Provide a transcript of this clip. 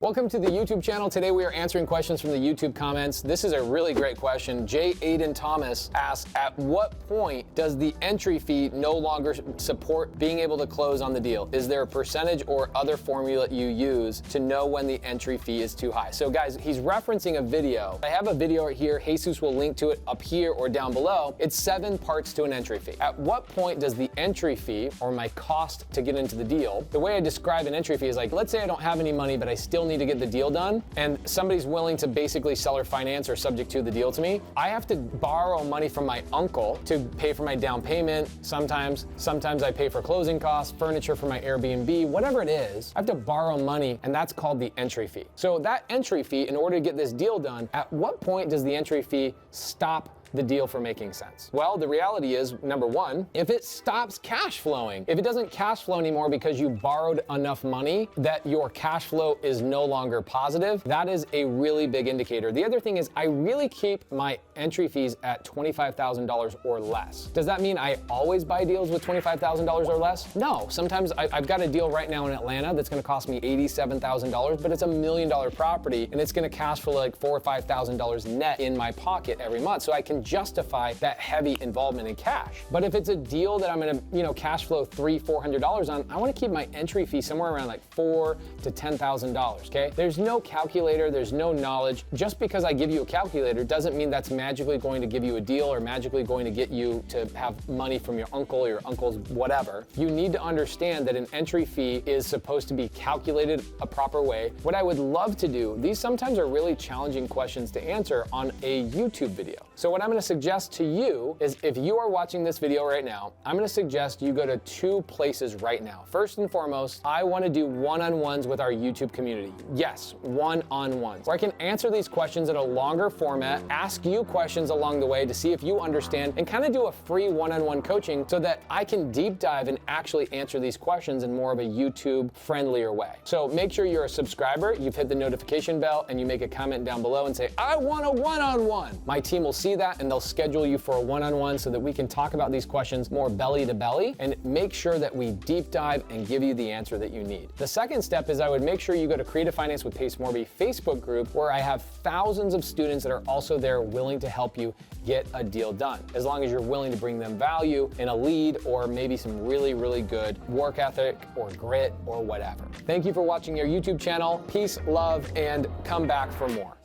Welcome to the YouTube channel. Today we are answering questions from the YouTube comments. This is a really great question. J. Aiden Thomas asks, at what point does the entry fee no longer support being able to close on the deal? Is there a percentage or other formula you use to know when the entry fee is too high? So guys, he's referencing a video. I have a video right here. Jesus will link to it up here or down below. It's 7 parts to an entry fee. At what point does the entry fee, or my cost to get into the deal, the way I describe an entry fee is like, let's say I don't have any money, but I still need to get the deal done, and somebody's willing to basically seller finance or subject to the deal to me. I have to borrow money from my uncle to pay for my down payment. Sometimes I pay for closing costs, furniture for my Airbnb, whatever it is. I have to borrow money, and that's called the entry fee. So that entry fee, in order to get this deal done, at what point does the entry fee stop the deal for making sense? Well, the reality is, number one, if it stops cash flowing, if it doesn't cash flow anymore because you borrowed enough money that your cash flow is no longer positive, that is a really big indicator. The other thing is I really keep my entry fees at $25,000 or less. Does that mean I always buy deals with $25,000 or less? No, sometimes I've got a deal right now in Atlanta that's gonna cost me $87,000, but it's $1 million property and it's gonna cash flow like $4,000 or $5,000 net in my pocket every month. So I can justify that heavy involvement in cash. But if it's a deal that I'm gonna, cash flow $300-400 on, I wanna keep my entry fee somewhere around like $4,000 to $10,000, okay? There's no calculator, there's no knowledge. Just because I give you a calculator doesn't mean that's magically going to give you a deal or magically going to get you to have money from your uncle or your uncle's whatever. You need to understand that an entry fee is supposed to be calculated a proper way. What I would love to do, these sometimes are really challenging questions to answer on a YouTube video. So what I'm gonna suggest to you is, if you are watching this video right now, I'm gonna suggest you go to 2 places right now. First and foremost, I wanna do one-on-ones with our YouTube community. Yes, one-on-ones, where I can answer these questions in a longer format, ask you questions along the way to see if you understand, and kind of do a free one-on-one coaching so that I can deep dive and actually answer these questions in more of a YouTube friendlier way. So make sure you're a subscriber, you've hit the notification bell, and you make a comment down below and say, I want a one-on-one. My team will see that and they'll schedule you for a one-on-one so that we can talk about these questions more belly to belly and make sure that we deep dive and give you the answer that you need. The second step is I would make sure you go to Creative Finance with Pace Morby Facebook group, where I have thousands of students that are also there willing to help you get a deal done, as long as you're willing to bring them value in a lead or maybe some really, really good work ethic or grit or whatever. Thank you for watching your YouTube channel. Peace, love, and come back for more.